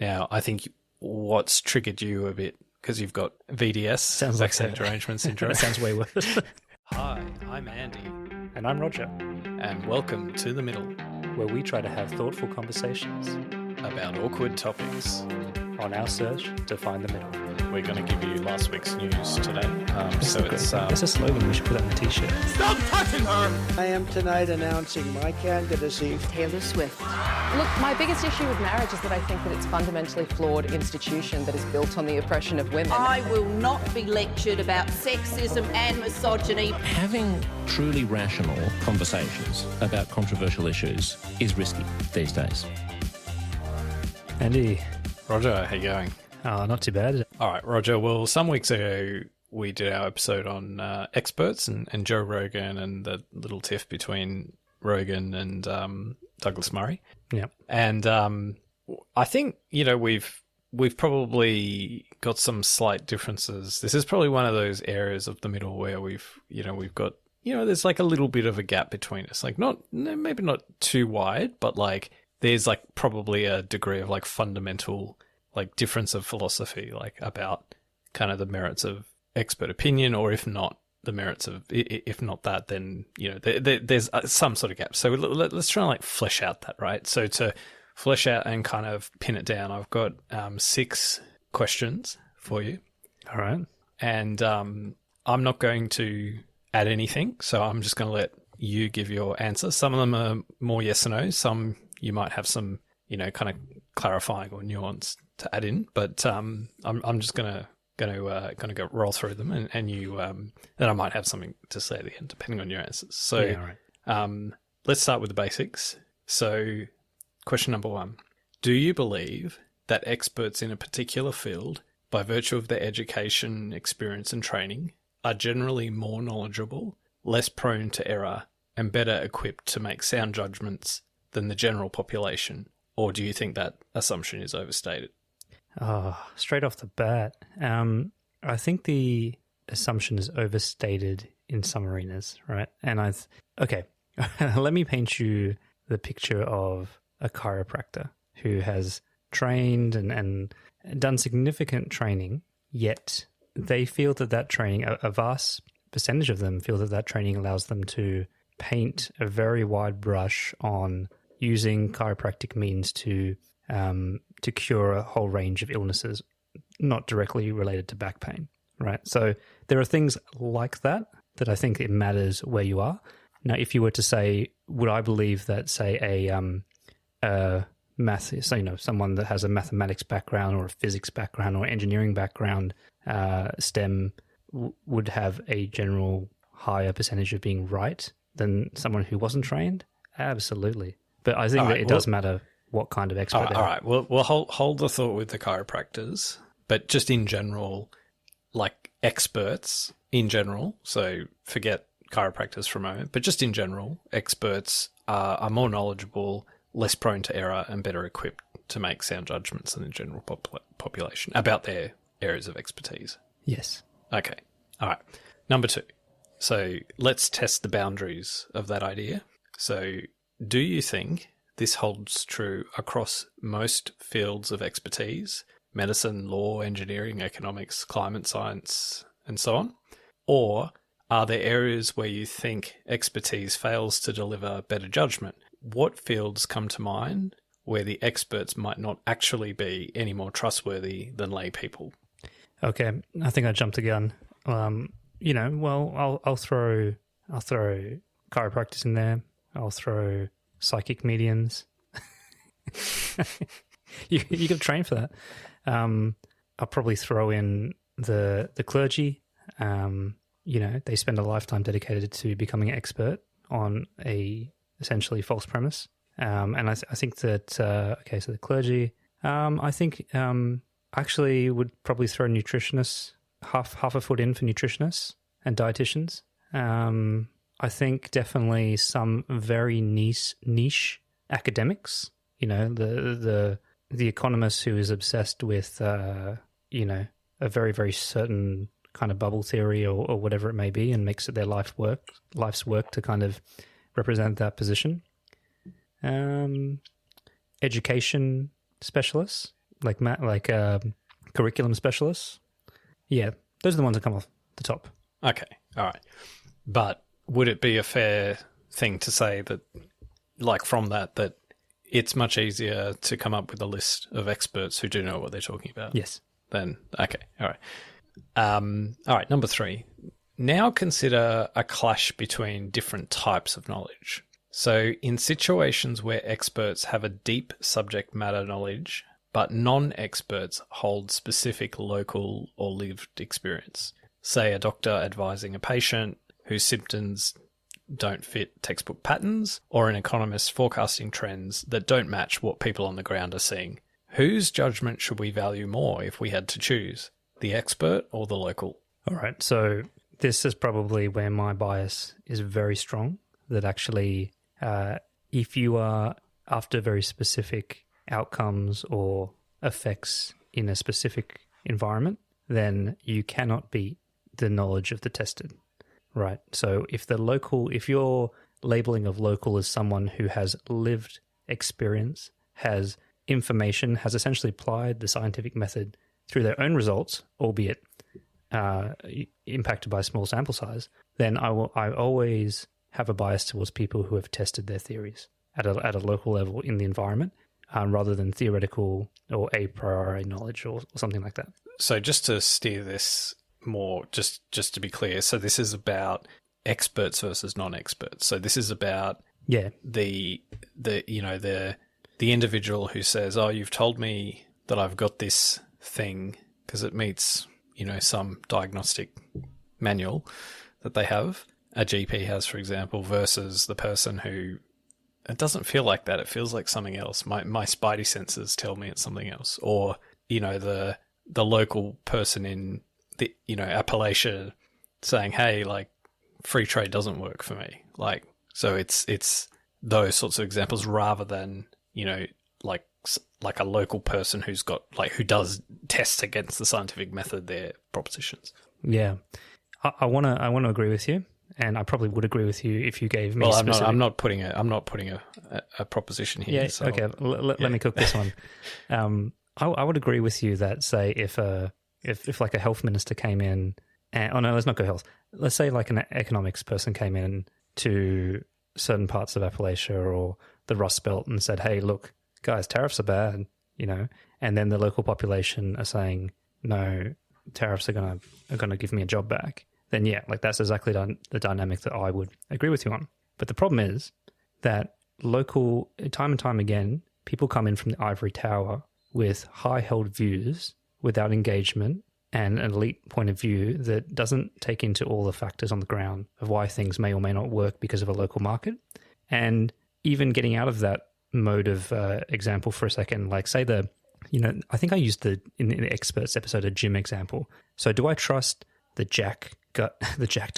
Now, I think what's triggered you a bit, because you've got VDS, Sounds like vaccine derangement syndrome. That sounds way worse. Hi, I'm Andy, And I'm Roger, and welcome to The Middle, where we try to have thoughtful conversations about awkward topics. on our search to find the middle. We're going to give you last week's news today. That's a slogan we should put on a t-shirt. Stop touching her! I am tonight announcing my candidacy. Taylor Swift. Look, my biggest issue with marriage is that I think that it's fundamentally flawed institution that is built on the oppression of women. I will not be lectured about sexism and misogyny. Having truly rational conversations about controversial issues is risky these days. Andy. Roger, how you going? Oh, not too bad. All right, Roger. Well, some weeks ago, we did our episode on experts and Joe Rogan and the little tiff between Rogan and Douglas Murray. Yeah. And I think, we've probably got some slight differences. This is probably one of those areas of the middle where we've got, there's like a little bit of a gap between us. Like maybe not too wide, but like there's like probably a degree of like fundamental like difference of philosophy, like about kind of the merits of expert opinion, or if not the merits of, if not that, then, there's some sort of gap. So let's try and like flesh out that, right? So to flesh out and kind of pin it down, I've got 6 questions for you. All right. And I'm not going to add anything, so I'm just going to let you give your answer. Some of them are more yes or no. Some you might have some, kind of clarifying or nuance to add in. But I'm just gonna go roll through them, and you then I might have something to say at the end, depending on your answers. So Yeah, right. Let's start with the basics. So question number 1: do you believe that experts in a particular field, by virtue of their education, experience, and training, are generally more knowledgeable, less prone to error, and better equipped to make sound judgments than the general population? Or do you think that assumption is overstated? Oh, straight off the bat, I think the assumption is overstated in some arenas, right? And okay, let me paint you the picture of a chiropractor who has trained and done significant training, yet they feel that training, a vast percentage of them feel that training allows them to paint a very wide brush on using chiropractic means to cure a whole range of illnesses, not directly related to back pain, right? So there are things like that I think it matters where you are. Now, if you were to say, would I believe that, say, someone that has a mathematics background or a physics background or engineering background, STEM, would have a general higher percentage of being right than someone who wasn't trained? Absolutely. But I think that it does matter what kind of expert they are. All right. We'll hold the thought with the chiropractors, but just in general, like experts in general, so forget chiropractors for a moment, but just in general, experts are more knowledgeable, less prone to error, and better equipped to make sound judgments than the general population about their areas of expertise. Yes. Okay. All right. Number 2. So let's test the boundaries of that idea. So do you think this holds true across most fields of expertise, medicine, law, engineering, economics, climate science, and so on? Or are there areas where you think expertise fails to deliver better judgment? What fields come to mind where the experts might not actually be any more trustworthy than lay people? Okay, I think I jumped the gun. I'll throw chiropractors in there. I'll throw psychic mediums. you could train for that. I'll probably throw in the clergy. They spend a lifetime dedicated to becoming an expert on a essentially false premise. And I think that so the clergy. I think actually would probably throw nutritionists half a foot in for nutritionists and dietitians. I think definitely some very niche academics, the economist who is obsessed with, a very, very certain kind of bubble theory or whatever it may be, and makes it their life's work to kind of represent that position. Education specialists, like curriculum specialists. Yeah, those are the ones that come off the top. Okay, all right. But would it be a fair thing to say that, like from that it's much easier to come up with a list of experts who do know what they're talking about? Yes. Then, okay, all right. All right, number 3. Now consider a clash between different types of knowledge. So in situations where experts have a deep subject matter knowledge, but non-experts hold specific local or lived experience, say a doctor advising a patient whose symptoms don't fit textbook patterns, or an economist forecasting trends that don't match what people on the ground are seeing. Whose judgment should we value more if we had to choose, the expert or the local? All right, so this is probably where my bias is very strong, that actually if you are after very specific outcomes or effects in a specific environment, then you cannot beat the knowledge of the tested. Right. So if your labeling of local is someone who has lived experience, has information, has essentially applied the scientific method through their own results, albeit impacted by small sample size, then I always have a bias towards people who have tested their theories at a local level in the environment, rather than theoretical or a priori knowledge or something like that. So just to steer this more, just to be clear, so this is about experts versus non-experts. So this is about the individual who says, "Oh, you've told me that I've got this thing because it meets, some diagnostic manual that they have, a GP has, for example," versus the person who, it doesn't feel like that. It feels like something else. My spidey senses tell me it's something else. Or, the local person in the, Appalachia saying, "Hey, like, free trade doesn't work for me." Like, so it's those sorts of examples rather than, like a local person who's got, like, who does tests against the scientific method, their propositions. Yeah. I want to agree with you. And I probably would agree with you if you gave me. Well, I'm not putting a proposition here. Yeah. So okay. Let me cook this one. I would agree with you that, say, if like a health minister came in, let's not go health. Let's say like an economics person came in to certain parts of Appalachia or the Rust Belt and said, "Hey, look, guys, tariffs are bad," and then the local population are saying, "No, tariffs are gonna give me a job back." Then yeah, like that's exactly the dynamic that I would agree with you on. But the problem is that local, time and time again, people come in from the ivory tower with high-held views without engagement and an elite point of view that doesn't take into all the factors on the ground of why things may or may not work because of a local market. And even getting out of that mode of example for a second, like say I think I used in the experts episode a gym example. So do I trust the jacked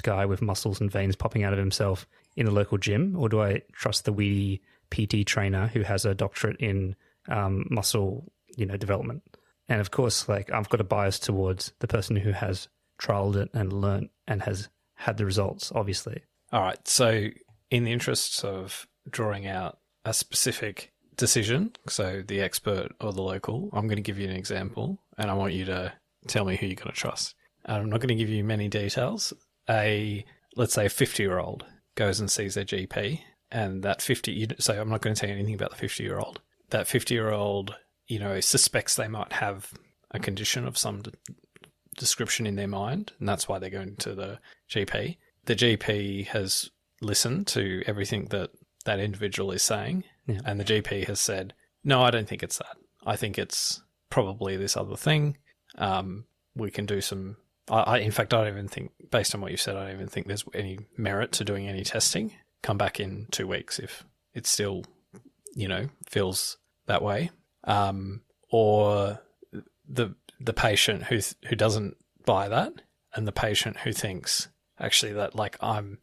guy with muscles and veins popping out of himself in the local gym, or do I trust the weedy PT trainer who has a doctorate in muscle, development? And of course, like I've got a bias towards the person who has trialed it and learnt and has had the results, obviously. All right. So in the interests of drawing out a specific decision, so the expert or the local, I'm going to give you an example and I want you to tell me who you're going to trust. I'm not going to give you many details. Let's say a 50-year-old goes and sees their GP, and that 50, so I'm not going to tell you anything about the 50-year-old. That 50-year-old, suspects they might have a condition of some description in their mind, and that's why they're going to the GP. The GP has listened to everything that individual is saying, and the GP has said, "No, I don't think it's that. I think it's probably this other thing. We can do some..." In fact, I don't even think, based on what you said, I don't even think there's any merit to doing any testing. Come back in 2 weeks if it still, feels that way. Or the patient who doesn't buy that, and the patient who thinks actually that I'm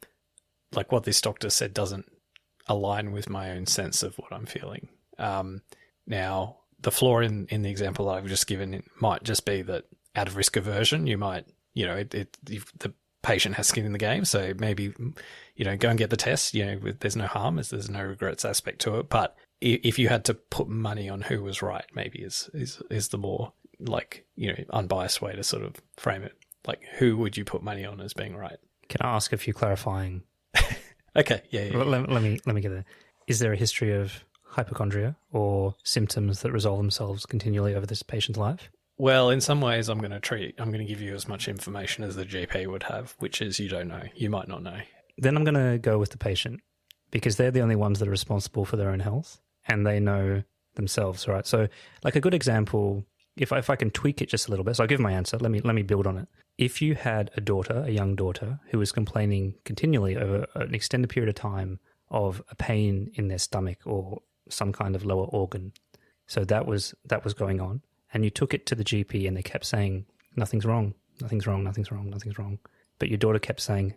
like what this doctor said doesn't align with my own sense of what I'm feeling. Now, the flaw in the example that I've just given might just be that out of risk aversion, you might, the patient has skin in the game. So maybe, go and get the test, there's no harm, there's no regrets aspect to it. But if you had to put money on who was right, maybe is the more like, unbiased way to sort of frame it. Like, who would you put money on as being right? Can I ask a few clarifying? Okay, yeah. Let me get there. Is there a history of hypochondria or symptoms that resolve themselves continually over this patient's life? Well, in some ways, I'm going to give you as much information as the GP would have, which is you don't know. You might not know. Then I'm going to go with the patient because they're the only ones that are responsible for their own health and they know themselves, right? So like a good example, if I can tweak it just a little bit, so I'll give my answer. Let me build on it. If you had a young daughter, who was complaining continually over an extended period of time of a pain in their stomach or some kind of lower organ, so that was going on, and you took it to the GP and they kept saying, nothing's wrong, nothing's wrong, nothing's wrong, nothing's wrong. But your daughter kept saying,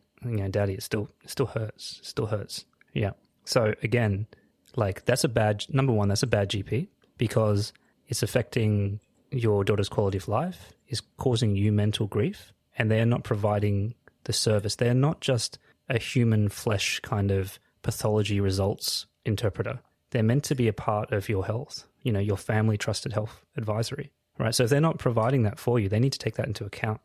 Daddy, it still hurts. Yeah. So again, like number one, that's a bad GP because it's affecting your daughter's quality of life, is causing you mental grief, and they're not providing the service. They're not just a human flesh kind of pathology results interpreter. They're meant to be a part of your health, your family trusted health advisory, right? So if they're not providing that for you, they need to take that into account,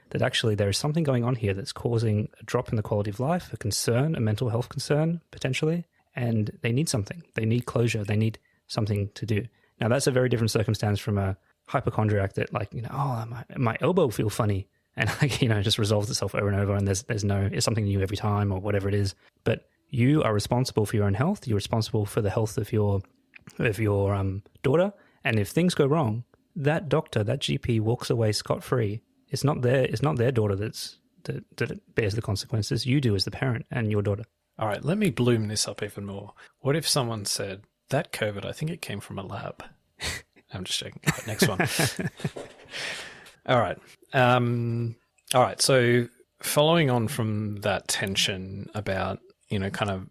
that actually there is something going on here that's causing a drop in the quality of life, a concern, a mental health concern, potentially, and they need something. They need closure. They need something to do. Now, that's a very different circumstance from a hypochondriac that my elbow feels funny and just resolves itself over and over and it's something new every time or whatever it is. But you are responsible for your own health. You're responsible for the health of your daughter. And if things go wrong, that doctor, that GP walks away scot-free. It's not their daughter that bears the consequences. You do as the parent and your daughter. All right, let me bloom this up even more. What if someone said, that COVID, I think it came from a lab? I'm just joking. Right, next one. All right. All right. So following on from that tension about, kind of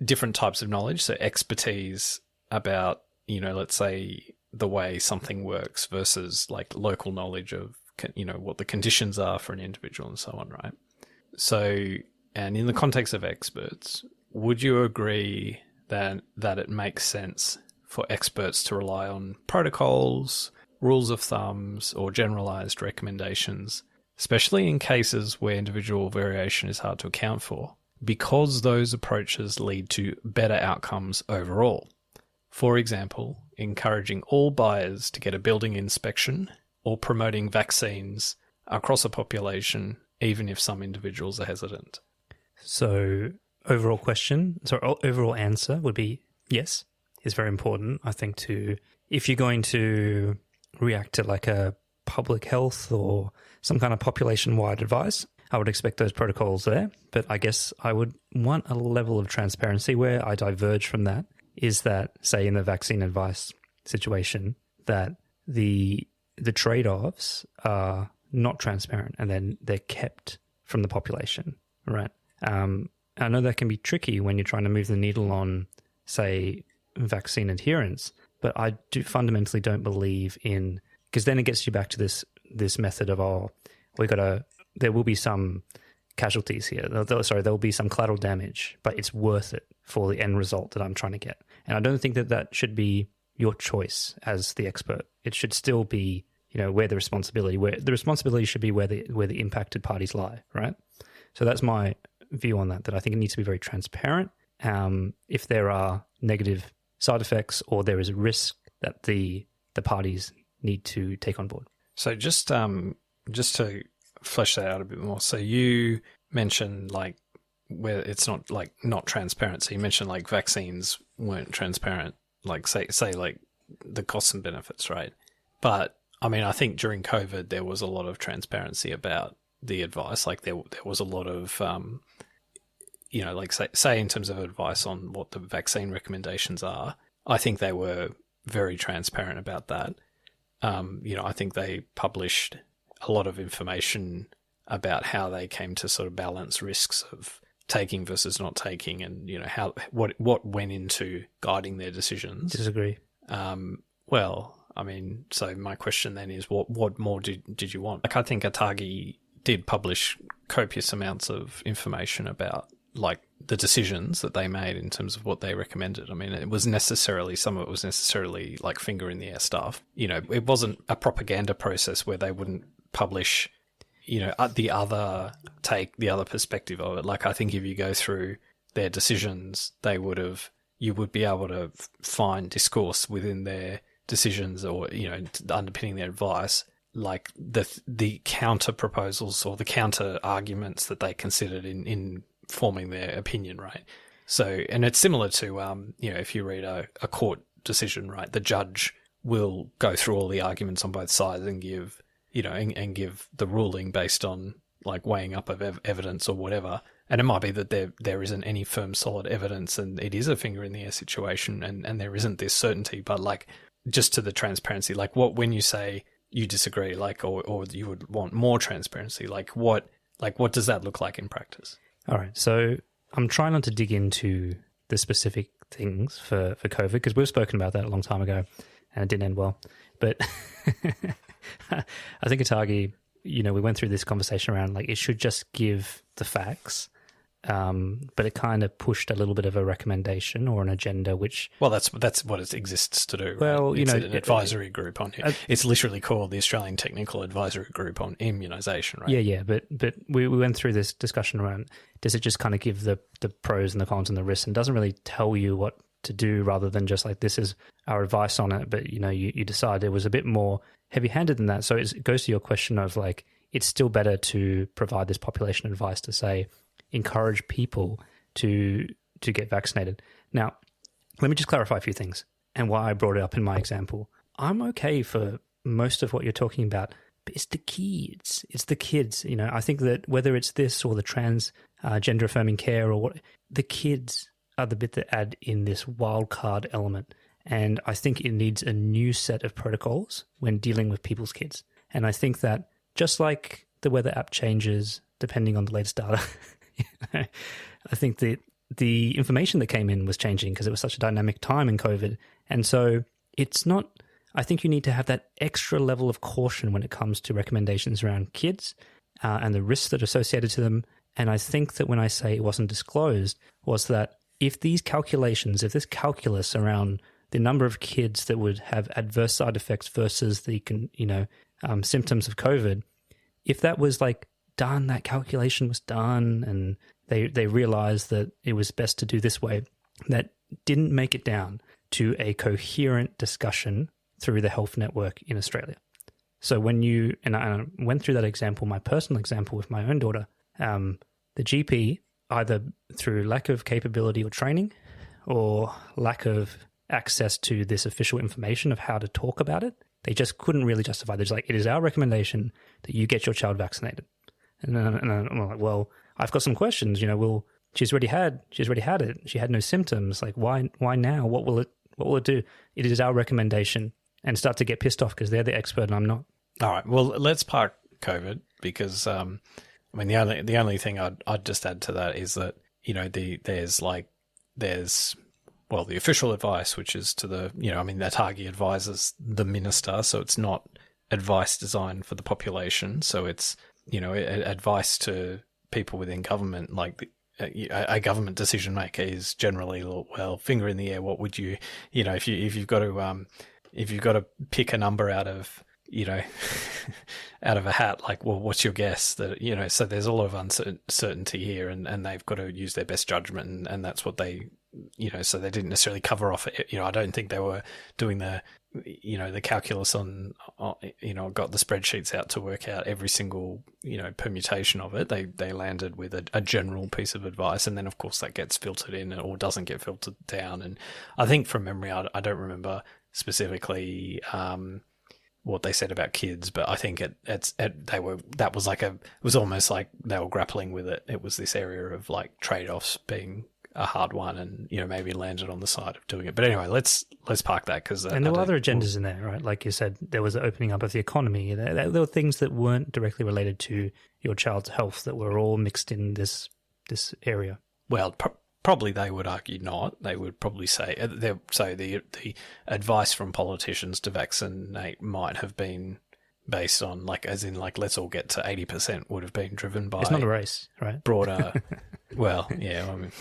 different types of knowledge, so expertise about, let's say the way something works versus like local knowledge of, what the conditions are for an individual and so on, right? So, and in the context of experts, would you agree that it makes sense for experts to rely on protocols, rules of thumbs, or generalized recommendations, especially in cases where individual variation is hard to account for, because those approaches lead to better outcomes overall? For example, encouraging all buyers to get a building inspection or promoting vaccines across a population, even if some individuals are hesitant. So overall answer would be yes. Is very important, I think, if you're going to react to like a public health or some kind of population-wide advice, I would expect those protocols there. But I guess I would want a level of transparency. Where I diverge from that is that, say, in the vaccine advice situation, that the trade-offs are not transparent and then they're kept from the population, right? I know that can be tricky when you're trying to move the needle on, say, vaccine adherence, but I fundamentally don't believe in, because then it gets you back to this method of, there will be some casualties here. There will be some collateral damage, but it's worth it for the end result that I'm trying to get. And I don't think that should be your choice as the expert. It should still be, where the responsibility should be where the impacted parties lie, right? So that's my view on that I think it needs to be very transparent. If there are negative side effects or there is a risk that the parties need to take on board. So just to flesh that out a bit more. So you mentioned like where it's not transparent. So you mentioned like vaccines weren't transparent, like say like the costs and benefits, right? But I mean, I think during COVID there was a lot of transparency about the advice. Like there was a lot of like say in terms of advice on what the vaccine recommendations are, I think they were very transparent about that. I think they published a lot of information about how they came to sort of balance risks of taking versus not taking, and what went into guiding their decisions. Disagree. Well, I mean, so my question then is, what more did you want? Like, I think Atagi did publish copious amounts of information about like the decisions that they made in terms of what they recommended. I mean, it was necessarily, some of it was necessarily like finger in the air stuff. You know, it wasn't a propaganda process where they wouldn't publish, you know, the other take, the other perspective of it. Like, I think if you go through their decisions, you would be able to find discourse within their decisions, or, you know, underpinning their advice, like the counter proposals or the counter arguments that they considered in forming their opinion, right? So, and it's similar to, you know, if you read a court decision, right, the judge will go through all the arguments on both sides and give, you know, and give the ruling based on like weighing up of evidence or whatever. And it might be that there isn't any firm, solid evidence, and it is a finger in the air situation, and there isn't this certainty. But like, just to the transparency, like when you say you disagree, like, or you would want more transparency, like what does that look like in practice? All right. So I'm trying not to dig into the specific things for COVID, because we've spoken about that a long time ago and it didn't end well. But I think Atagi, you know, we went through this conversation around like it should just give the facts. But it kind of pushed a little bit of a recommendation or an agenda, which... Well, that's what it exists to do. Well, right? you know... It's an advisory group on it. It's literally called the Australian Technical Advisory Group on Immunisation, right? Yeah. But we went through this discussion around, does it just kind of give the pros and the cons and the risks, and doesn't really tell you what to do, rather than just like, this is our advice on it. But, you know, you decide. It was a bit more heavy-handed than that. So it goes to your question of like, it's still better to provide this population advice to say, encourage people to get vaccinated. Now, let me just clarify a few things and why I brought it up in my example. I'm okay for most of what you're talking about, but it's the kids. It's the kids. You know, I think that whether it's this or the trans gender affirming care or what, the kids are the bit that add in this wild card element. And I think it needs a new set of protocols when dealing with people's kids. And I think that just like the weather app changes depending on the latest data, I think that the information that came in was changing because it was such a dynamic time in COVID. And so it's not, I think you need to have that extra level of caution when it comes to recommendations around kids and the risks that are associated to them. And I think that when I say it wasn't disclosed, was that if these calculations, if this calculus around the number of kids that would have adverse side effects versus the, symptoms of COVID, if that was like done, that calculation was done, and they realized that it was best to do this way, that didn't make it down to a coherent discussion through the health network in Australia. So when I went through that example, my personal example with my own daughter, the GP, either through lack of capability or training or lack of access to this official information of how to talk about it, they just couldn't really justify. There's like, it is our recommendation that you get your child vaccinated. And I'm like, well, I've got some questions. You know, well, she's already had it. She had no symptoms. Like, why now? What will it do? It is our recommendation, and start to get pissed off because they're the expert and I'm not. All right. Well, let's park COVID because, I mean, the only thing I'd just add to that is that, you know, there's the official advice, which is to the, you know, I mean, that Atagi advises the minister, so it's not advice designed for the population. So it's, you know, advice to people within government, like a government decision maker is generally, well, finger in the air. What would you, you know, if you've got to pick a number out of, you know, out of a hat, like, well, what's your guess? That, you know, so there's a lot of uncertainty here, and they've got to use their best judgment, and that's what they, you know, so they didn't necessarily cover off it. You know, I don't think they were doing the, you know, the calculus on, you know, got the spreadsheets out to work out every single, you know, permutation of it. They landed with a general piece of advice, and then of course that gets filtered in or doesn't get filtered down. And I think from memory, I don't remember specifically what they said about kids, but I think it was almost like they were grappling with it. It was this area of like trade-offs being a hard one, and, you know, maybe landed on the side of doing it. But anyway, let's park that, because and there were other agendas in there, right? Like you said, there was an opening up of the economy. There were things that weren't directly related to your child's health that were all mixed in this area. Well, probably they would argue not. They would probably say the advice from politicians to vaccinate might have been based on, like, as in, like, let's all get to 80% would have been driven by... It's not a race, right? Broader... Well, yeah, I mean,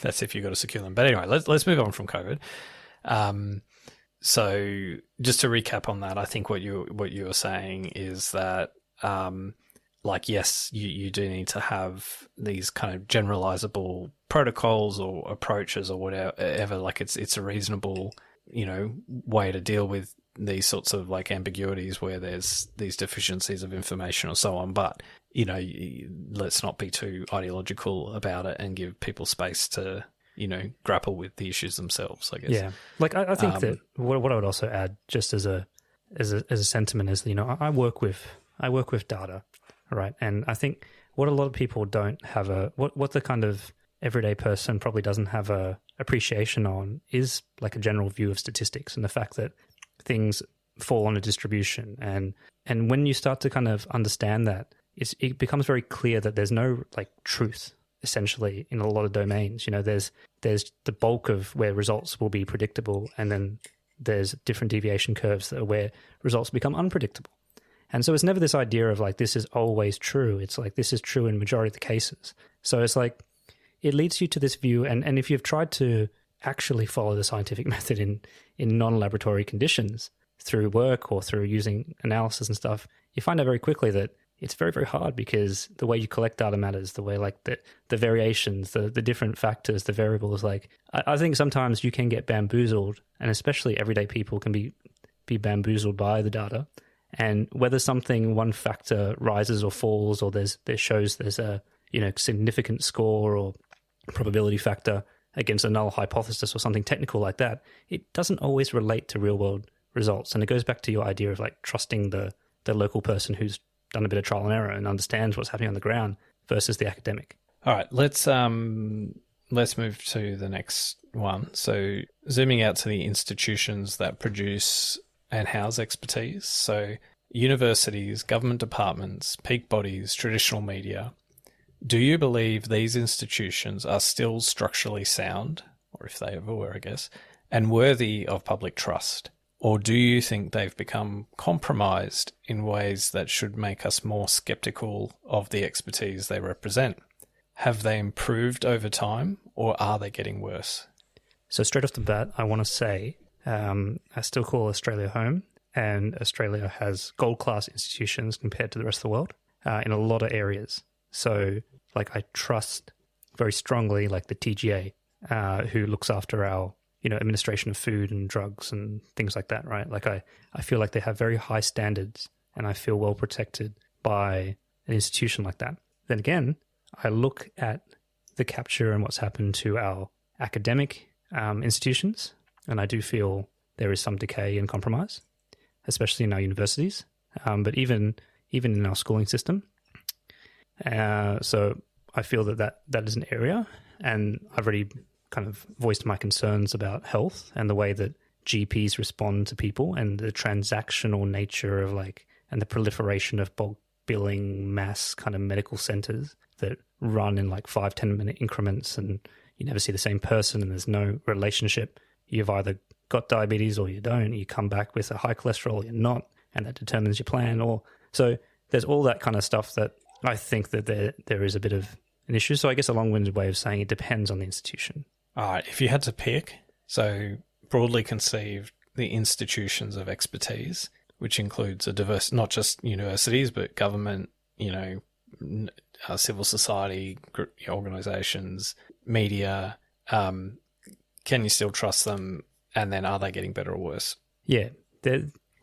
that's if you've got to secure them. But anyway, let's move on from COVID. So just to recap on that, I think what you were saying is that, like, yes, you do need to have these kind of generalizable protocols or approaches or whatever. Like, it's a reasonable, way to deal with these sorts of like ambiguities where there's these deficiencies of information or so on. But, let's not be too ideological about it and give people space to, grapple with the issues themselves, I guess. Yeah. Like, I think that what I would also add, just as a sentiment, is, I work with data, right? And I think what a lot of people don't have what the kind of everyday person probably doesn't have a appreciation on is like a general view of statistics and the fact that things fall on a distribution. And when you start to kind of understand that, it becomes very clear that there's no like truth essentially in a lot of domains. There's the bulk of where results will be predictable, and then there's different deviation curves that are where results become unpredictable. And so it's never this idea of like, this is always true. It's like, this is true in majority of the cases. So it's like, it leads you to this view. And if you've tried to actually follow the scientific method in non-laboratory conditions through work or through using analysis and stuff, you find out very quickly that it's very, very hard, because the way you collect data matters, the way like the variations, the different factors, the variables. Like, I think sometimes you can get bamboozled, and especially everyday people can be bamboozled by the data. And whether one factor rises or falls, or there's a significant score or probability factor against a null hypothesis or something technical like that, it doesn't always relate to real world results. And it goes back to your idea of like trusting the local person who's done a bit of trial and error and understands what's happening on the ground versus the academic. All right, let's move to the next one. So zooming out to the institutions that produce and house expertise. So universities, government departments, peak bodies, traditional media. Do you believe these institutions are still structurally sound, or if they ever were, I guess, and worthy of public trust? Or do you think they've become compromised in ways that should make us more skeptical of the expertise they represent? Have they improved over time, or are they getting worse? So straight off the bat, I want to say I still call Australia home, and Australia has gold-class institutions compared to the rest of the world in a lot of areas. So, like, I trust very strongly, like, the TGA, who looks after our administration of food and drugs and things like that, right? Like, I feel like they have very high standards, and I feel well protected by an institution like that. Then again, I look at the capture and what's happened to our academic institutions, and I do feel there is some decay and compromise, especially in our universities, but even in our schooling system. So I feel that is an area, and I've already kind of voiced my concerns about health and the way that GPs respond to people, and the transactional nature of and the proliferation of bulk billing mass kind of medical centers that run in 5-10 minute increments, and you never see the same person, and there's no relationship. You've either got diabetes or you don't. You come back with a high cholesterol or you're not, and that determines your plan. So there's all that kind of stuff that I think that there is a bit of an issue. So I guess a long-winded way of saying it depends on the institution. All right, if you had to pick, so broadly conceived, the institutions of expertise, which includes a diverse, not just universities, but government, civil society organizations, media, can you still trust them? And then are they getting better or worse? Yeah,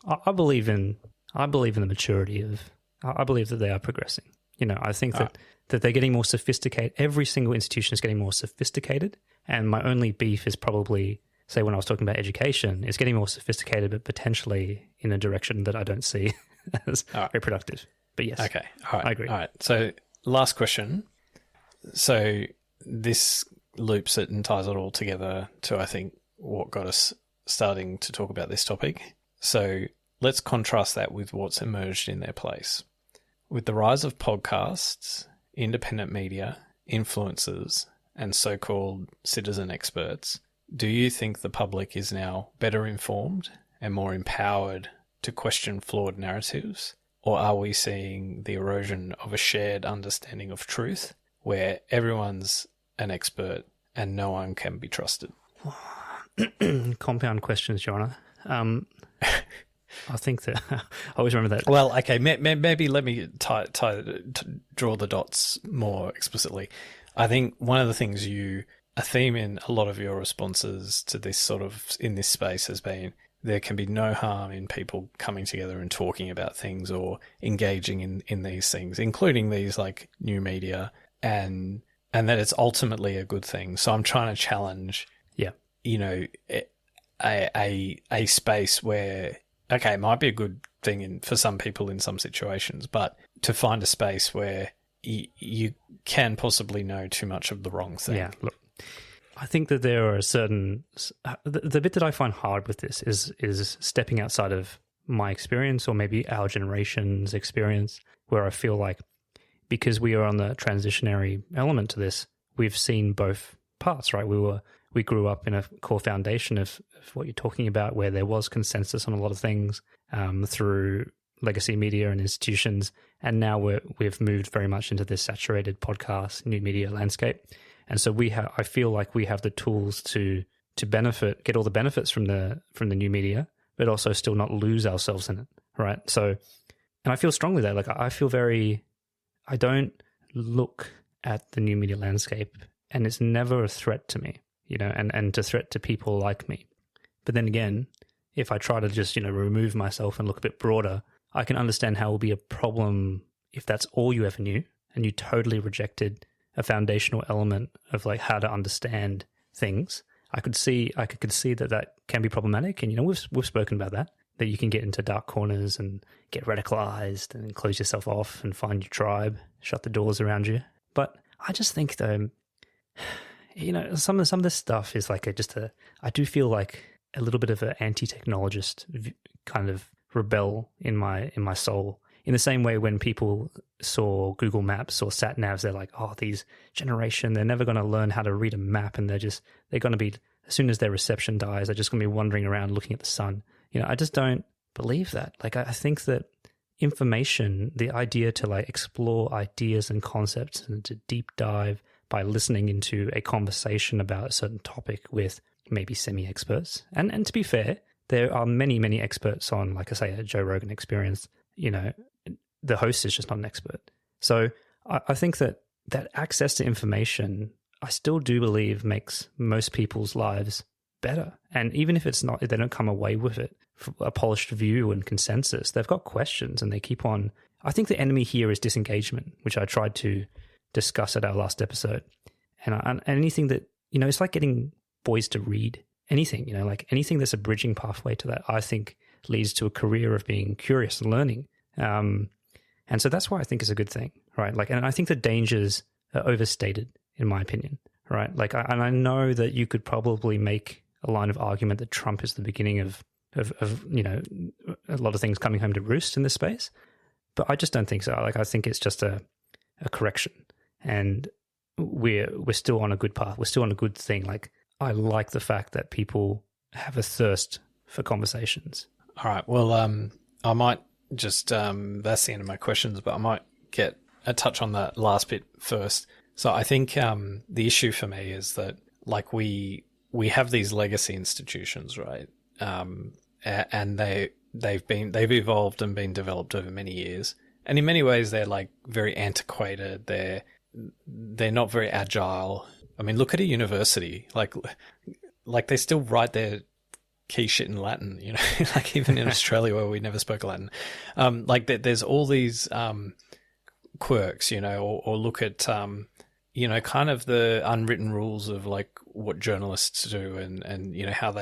I believe in the maturity of. I believe that they are progressing. I think that they're getting more sophisticated. Every single institution is getting more sophisticated. And my only beef is probably, say, when I was talking about education, it's getting more sophisticated, but potentially in a direction that I don't see as very productive. But yes, okay, all right, I agree. All right. So last question. So this loops it and ties it all together to, I think, what got us starting to talk about this topic. So let's contrast that with what's emerged in their place. With the rise of podcasts, independent media, influencers, and so-called citizen experts, do you think the public is now better informed and more empowered to question flawed narratives? Or are we seeing the erosion of a shared understanding of truth, where everyone's an expert and no one can be trusted? Compound questions, Your Honour. I think that I always remember that. Well, okay, maybe let me draw the dots more explicitly. I think one of the things a theme in a lot of your responses to this sort of, in this space, has been there can be no harm in people coming together and talking about things or engaging in these things, including these like new media, and that it's ultimately a good thing. So I'm trying to challenge, a space where, okay, it might be a good thing for some people in some situations, but to find a space where you can possibly know too much of the wrong thing. Yeah, look, I think that there are certain... The bit that I find hard with this is stepping outside of my experience or maybe our generation's experience, where I feel like because we are on the transitionary element to this, we've seen both parts, right? We grew up in a core foundation of what you're talking about, where there was consensus on a lot of things through legacy media and institutions, and now we've moved very much into this saturated podcast, new media landscape. And so I feel like we have the tools to benefit, get all the benefits from the new media, but also still not lose ourselves in it, right? So, and I feel strongly that, like, I don't look at the new media landscape, and it's never a threat to me, and a threat to people like me. But then again, if I try to just, remove myself and look a bit broader, I can understand how it will be a problem if that's all you ever knew and you totally rejected a foundational element of like how to understand things. I could concede that can be problematic, and we've spoken about that you can get into dark corners and get radicalized and close yourself off and find your tribe, shut the doors around you. But I just think though, some of this stuff is like I do feel like a little bit of an anti-technologist kind of rebel in my soul. In the same way, when people saw Google Maps or sat navs, they're like, "Oh, these generation, they're never going to learn how to read a map, and they're going to be, as soon as their reception dies, they're just going to be wandering around looking at the sun." I just don't believe that. Like, I think that information, the idea to like explore ideas and concepts and to deep dive by listening into a conversation about a certain topic with maybe semi-experts, and to be fair, there are many, many experts on, like I say, a Joe Rogan Experience. The host is just not an expert. So I think that access to information, I still do believe, makes most people's lives better. And even if it's not, if they don't come away with it, a polished view and consensus, they've got questions and they keep on. I think the enemy here is disengagement, which I tried to discuss at our last episode. And anything that, it's like getting boys to read anything, like anything that's a bridging pathway to that, I think leads to a career of being curious and learning. And so that's why I think it's a good thing, right? Like, and I think the dangers are overstated, in my opinion, right? Like, I know that you could probably make a line of argument that Trump is the beginning of a lot of things coming home to roost in this space, but I just don't think so. Like, I think it's just a correction, and we're still on a good path. We're still on a good thing. Like, I like the fact that people have a thirst for conversations. All right. Well, I might just, that's the end of my questions, but I might get a touch on that last bit first. So I think the issue for me is that, like, we have these legacy institutions, right? And they've evolved and been developed over many years. And in many ways, they're like very antiquated. They're not very agile. I mean, look at a university. Like they still write their key shit in Latin, like even in Australia where we never spoke Latin. There's all these quirks, or look at, kind of the unwritten rules of like what journalists do and how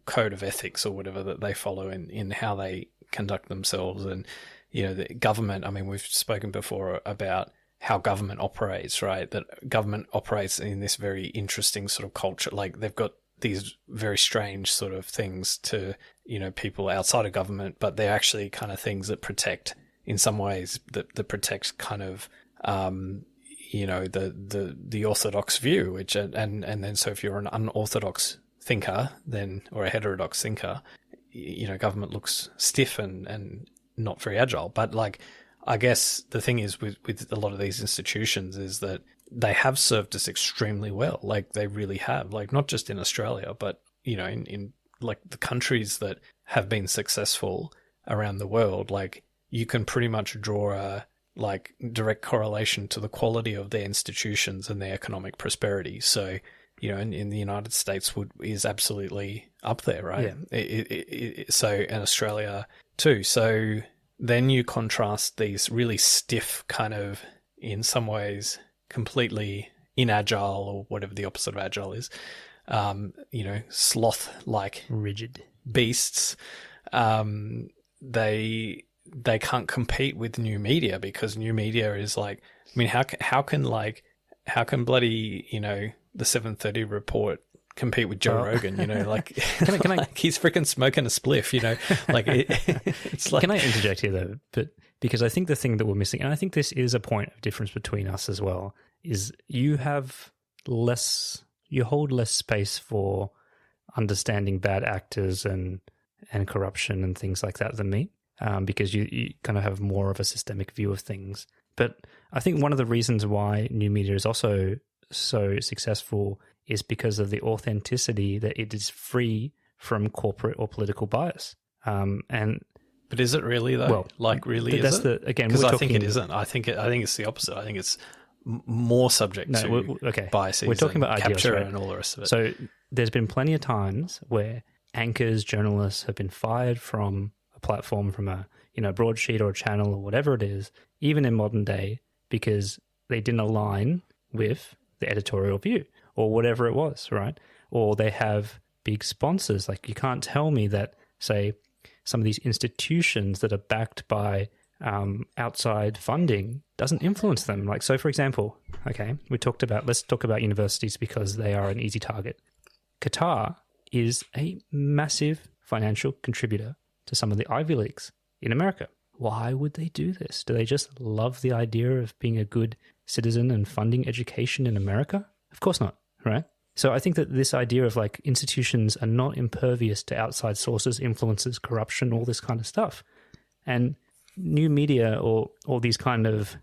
code of ethics or whatever that they follow in how they conduct themselves. And, the government, I mean, we've spoken before about how government operates, right? That government operates in this very interesting sort of culture. Like, they've got these very strange sort of things to, people outside of government, but they're actually kind of things that protect, in some ways, that protect kind of, the orthodox view, which, and then so if you're an unorthodox thinker, then, or a heterodox thinker, government looks stiff and not very agile. But like, I guess the thing is with a lot of these institutions is that they have served us extremely well. Like they really have, like not just in Australia, but, in like the countries that have been successful around the world, like you can pretty much draw a like direct correlation to the quality of their institutions and their economic prosperity. So, in the United States is absolutely up there, right? Yeah. So, and Australia too. So then you contrast these really stiff kind of, in some ways, completely inagile, or whatever the opposite of agile is, sloth-like rigid beasts. They can't compete with new media, because new media is like, I mean, how can bloody, the 7:30 report compete with Joe Rogan, like, can I like he's freaking smoking a spliff, like it's like. Can I interject here though? But because I think the thing that we're missing, and I think this is a point of difference between us as well, is you hold less space for understanding bad actors and corruption and things like that than me, because you kind of have more of a systemic view of things. But I think one of the reasons why new media is also so successful is because of the authenticity that it is free from corporate or political bias. But is it really though? Well, like really, that's is it? Again, because I think it isn't. I think it's the opposite. I think it's more subject to biases. We're talking about ideals, capture, right? and all the rest of it. So there's been plenty of times where anchors, journalists have been fired from a platform, from a broadsheet or a channel or whatever it is, even in modern day, because they didn't align with the editorial view or whatever it was, right? Or they have big sponsors. Like, you can't tell me that, say, some of these institutions that are backed by outside funding doesn't influence them. Like, so for example, let's talk about universities because they are an easy target. Qatar is a massive financial contributor to some of the Ivy Leagues in America. Why would they do this? Do they just love the idea of being a good citizen and funding education in America? Of course not, right? So I think that this idea of like institutions are not impervious to outside sources, influences, corruption, all this kind of stuff. And new media or these kind of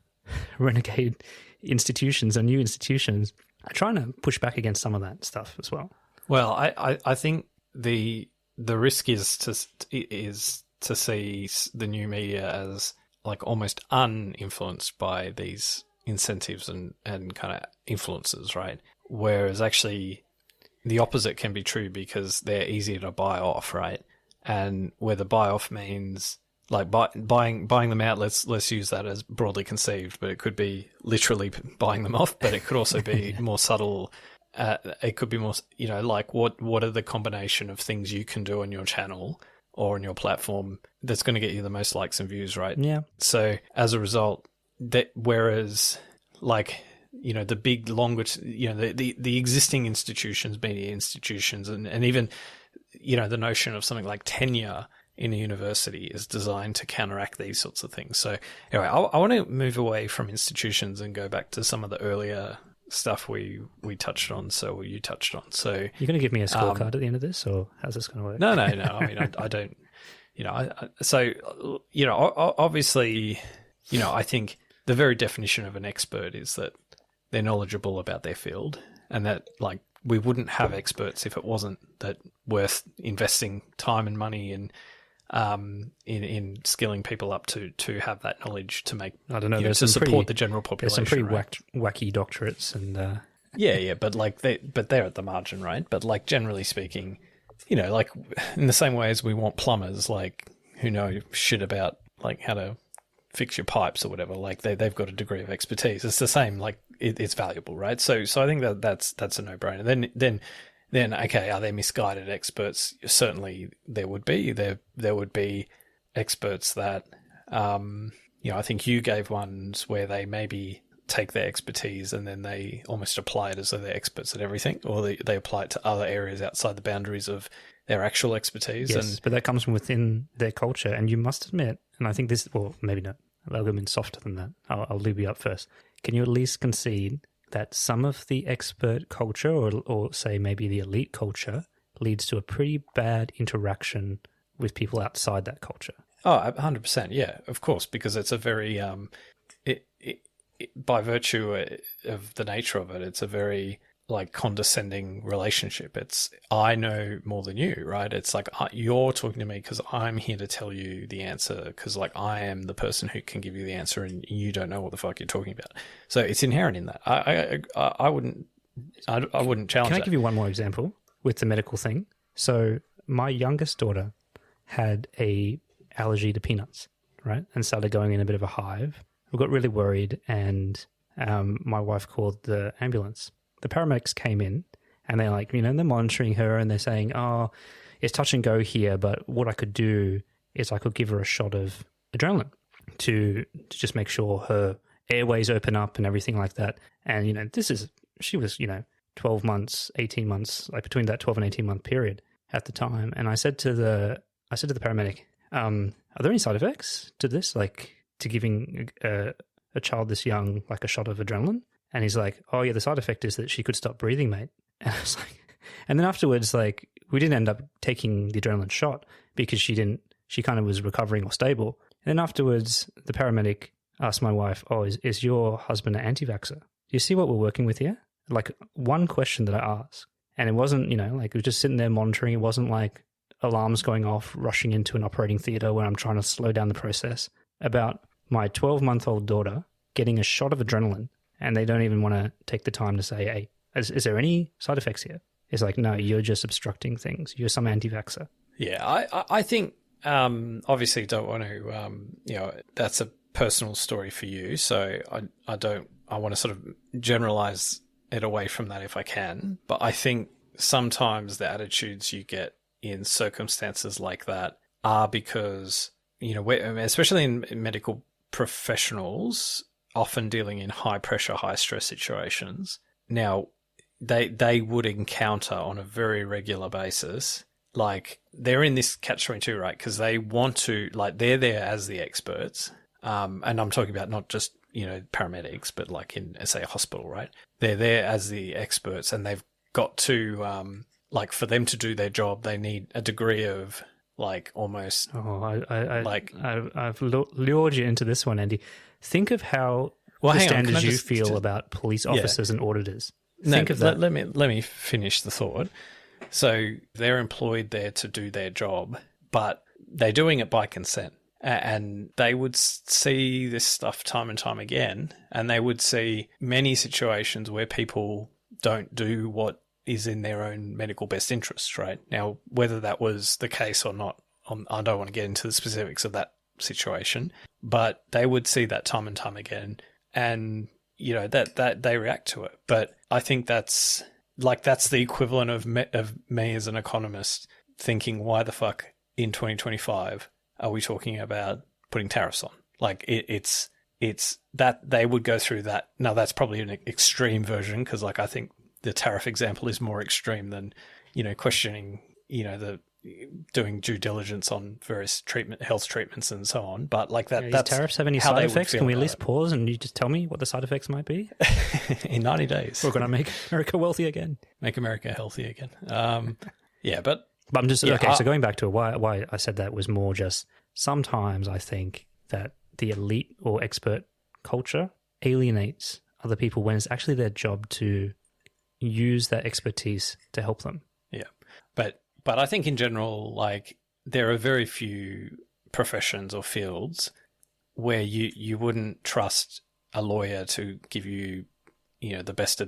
renegade institutions and new institutions are trying to push back against some of that stuff as well. Well, I think the risk is to see the new media as like almost uninfluenced by these incentives and kind of influences, right? Whereas actually the opposite can be true, because they're easier to buy off, right? And where the buy off means like buying them out, let's use that as broadly conceived, but it could be literally buying them off, but it could also be more subtle. It could be more, like what are the combination of things you can do on your channel or on your platform that's going to get you the most likes and views, right? Yeah. So as a result, whereas like, the big longer, the existing institutions, media institutions, and even, the notion of something like tenure in a university is designed to counteract these sorts of things. So anyway, I want to move away from institutions and go back to some of the earlier stuff we touched on. So you touched on. So you're going to give me a scorecard at the end of this, or how's this going to work? No. I mean, I don't. Obviously, I think the very definition of an expert is that they're knowledgeable about their field, and that like we wouldn't have experts if it wasn't that worth investing time and money in skilling people up to have that knowledge to make, I don't know, to support the general population. There's some pretty right? wacky doctorates and yeah, but like they're at the margin, right? But like generally speaking, like in the same way as we want plumbers, like who know shit about like how to fix your pipes or whatever, like they've got a degree of expertise. It's the same, like it's valuable, right? So I think that's a no-brainer. Then okay, are there misguided experts? Certainly there would be. There would be experts that I think you gave ones where they maybe take their expertise and then they almost apply it as though they're experts at everything, or they apply it to other areas outside the boundaries of their actual expertise. Yes, but that comes from within their culture, and you must admit, and I think this, well, maybe not, I'll go in softer than that. I'll leave you up first. Can you at least concede that some of the expert culture, or say maybe the elite culture, leads to a pretty bad interaction with people outside that culture? Oh, 100%. Yeah, of course, because it's a very by virtue of the nature of it, it's a very like condescending relationship. It's I know more than you, right? It's like you're talking to me because I'm here to tell you the answer because like I am the person who can give you the answer and you don't know what the fuck you're talking about. So it's inherent in that. I wouldn't challenge. Can I that. give you one more example with the medical thing? So my youngest daughter had a allergy to peanuts, right? And started going in a bit of a hive. We got really worried and my wife called the ambulance. The paramedics came in and they're like, they're monitoring her and they're saying, oh, it's touch and go here, but what I could do is I could give her a shot of adrenaline to just make sure her airways open up and everything like that. And, she was, 12 months, 18 months, like between that 12 and 18 month period at the time. And I said to the paramedic, are there any side effects to this? Like to giving a child this young, like a shot of adrenaline? And he's like, oh yeah, the side effect is that she could stop breathing, mate. And I was like, and then afterwards, like we didn't end up taking the adrenaline shot because she kind of was recovering or stable. And then afterwards, the paramedic asked my wife, oh, is your husband an anti-vaxxer? Do you see what we're working with here? Like one question that I asked. And it wasn't, like it was just sitting there monitoring. It wasn't like alarms going off, rushing into an operating theatre where I'm trying to slow down the process. About my 12-month-old daughter getting a shot of adrenaline and they don't even want to take the time to say, hey, is there any side effects here? It's like, no, you're just obstructing things. You're some anti-vaxxer. Yeah, I think obviously don't want to, that's a personal story for you. So I want to sort of generalize it away from that if I can. But I think sometimes the attitudes you get in circumstances like that are because, especially in medical professionals, often dealing in high pressure, high stress situations. Now, they would encounter on a very regular basis, like they're in this catch-22, right? Because they want to, like they're there as the experts. And I'm talking about not just, paramedics, but like in, say, a hospital, right? They're there as the experts and they've got to, like for them to do their job, they need a degree of like almost. Oh, I've lured you into this one, Andy. Think of how the hang standards on, you feel about police officers and auditors. Think of that. Let me finish the thought. So they're employed there to do their job, but they're doing it by consent. And they would see this stuff time and time again, and they would see many situations where people don't do what is in their own medical best interests, right? Now, whether that was the case or not, I don't want to get into the specifics of that situation, but they would see that time and time again, and that they react to it. But I think that's the equivalent of me as an economist thinking, why the fuck in 2025 are we talking about putting tariffs on? Like it's that they would go through that. Now that's probably an extreme version because like I think the tariff example is more extreme than questioning the doing due diligence on various health treatments and so on. But like that, that's tariffs have any side effects? Can we at least pause and you just tell me what the side effects might be? In 90 days, we're going to make America wealthy again. Make America healthy again. Yeah, but I'm just okay. So going back to why I said that was more just sometimes I think that the elite or expert culture alienates other people when it's actually their job to use that expertise to help them. Yeah, but I think in general, like there are very few professions or fields where you wouldn't trust a lawyer to give you the best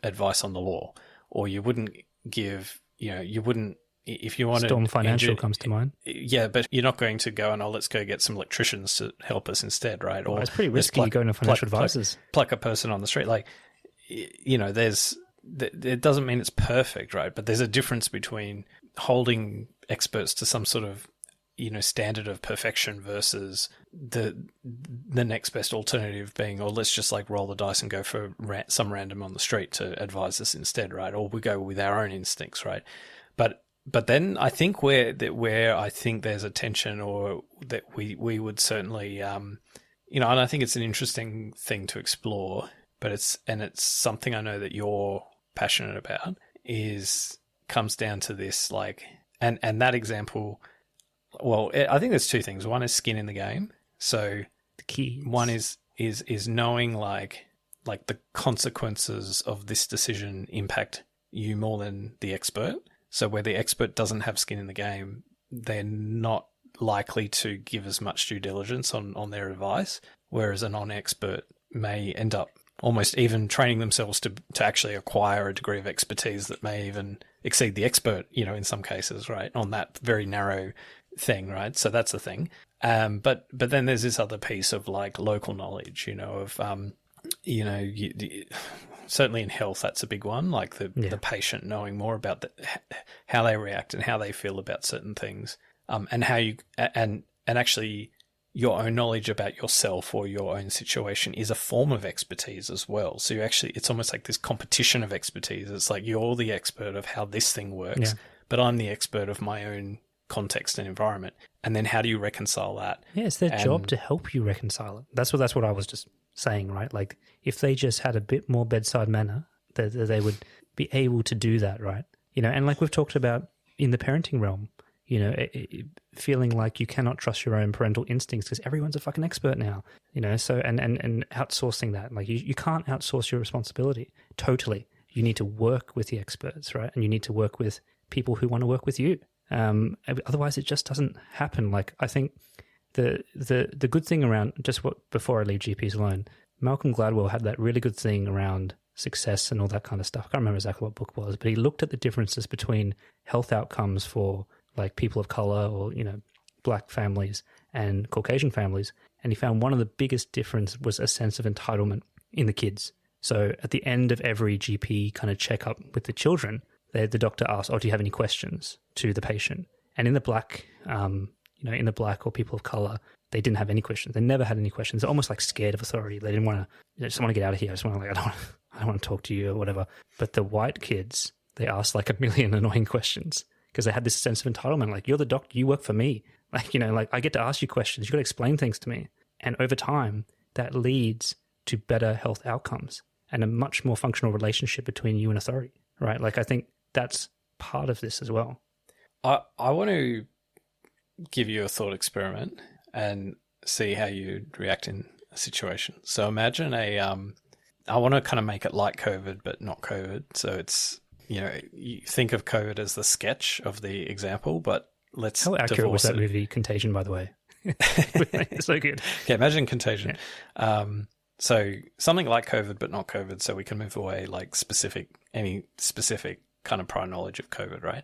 advice on the law, or you wouldn't give you wouldn't. If you want Storm Financial comes to mind. Yeah, but you're not going to go and let's go get some electricians to help us instead, right? Or it's pretty risky going to financial advisors. Pluck a person on the street. Like, it doesn't mean it's perfect, right? But there's a difference between holding experts to some sort of, standard of perfection versus the next best alternative being, let's just like roll the dice and go for some random on the street to advise us instead, right? Or we go with our own instincts, right? But then I think where I think there's a tension, or that we would certainly, and I think it's an interesting thing to explore, but it's something I know that you're passionate about, comes down to this, like, and that example, well, I think there's two things. One is skin in the game. So The key. one is knowing like the consequences of this decision impact you more than the expert. So where the expert doesn't have skin in the game, they're not likely to give as much due diligence on their advice, whereas a non-expert may end up almost even training themselves to actually acquire a degree of expertise that may even exceed the expert, in some cases, right, on that very narrow thing, right? So that's the thing. But then there's this other piece of like local knowledge, certainly in health, that's a big one, like the patient knowing more about how they react and how they feel about certain things, and how you and actually your own knowledge about yourself or your own situation is a form of expertise as well. So it's almost like this competition of expertise. It's like you're the expert of how this thing works, but I'm the expert of my own context and environment. And then how do you reconcile that? Yeah, it's their job to help you reconcile it. That's what I was just saying, right? Like if they just had a bit more bedside manner, they would be able to do that, right? And like we've talked about in the parenting realm, feeling like you cannot trust your own parental instincts because everyone's a fucking expert now, so and outsourcing that. Like you can't outsource your responsibility totally. You need to work with the experts, right? And you need to work with people who want to work with you. Otherwise it just doesn't happen. Like I think the good thing around before I leave GPs alone, Malcolm Gladwell had that really good thing around success and all that kind of stuff. I can't remember exactly what book it was, but he looked at the differences between health outcomes for like people of color or, black families and Caucasian families. And he found one of the biggest difference was a sense of entitlement in the kids. So at the end of every GP kind of checkup with the children, the doctor asked, do you have any questions to the patient? And in the black, in the black or people of color, they didn't have any questions. They never had any questions. They're almost like scared of authority. They didn't want to, just want to get out of here. I just want to I don't want to talk to you or whatever. But the white kids, they asked like a million annoying questions because they had this sense of entitlement. Like, you're the doctor, you work for me. Like, like I get to ask you questions. You got to explain things to me. And over time, that leads to better health outcomes and a much more functional relationship between you and authority, right? Like, I think that's part of this as well. I want to give you a thought experiment and see how you react in a situation. So imagine I want to kind of make it like COVID, but not COVID. So it's, you think of COVID as the sketch of the example, but let's How accurate was that movie, Contagion, by the way? So good. Okay, imagine Contagion. Yeah. So something like COVID, but not COVID. So we can move away like any specific kind of prior knowledge of COVID, right?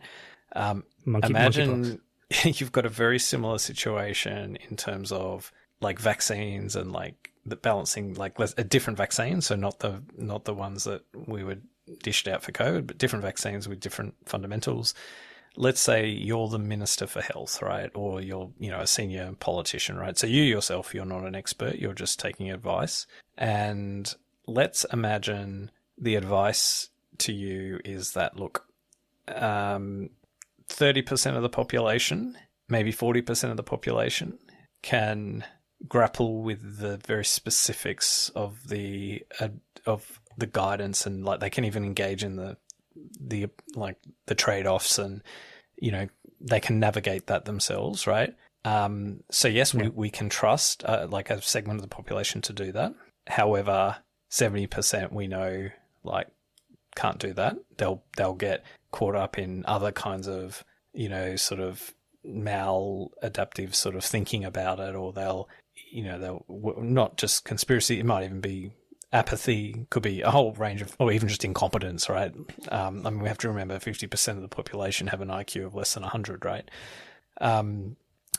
Imagine you've got a very similar situation in terms of like vaccines and like the balancing, like a different vaccine. So not the ones that we would dished out for COVID, but different vaccines with different fundamentals. Let's say you're the Minister for Health, right? Or you're, a senior politician, right? So you yourself, you're not an expert. You're just taking advice. And let's imagine the advice to you is that, look, 30% of the population, maybe 40% of the population can grapple with the very specifics of the guidance, and like they can even engage in the trade-offs, and they can navigate that themselves, right? So yes, we can trust like a segment of the population to do that. However, 70% we know like can't do that. They'll get caught up in other kinds of sort of maladaptive sort of thinking about it, or they'll not just conspiracy. It might even be apathy, could be a whole range of, or even just incompetence, right? We have to remember 50% of the population have an IQ of less than 100, right?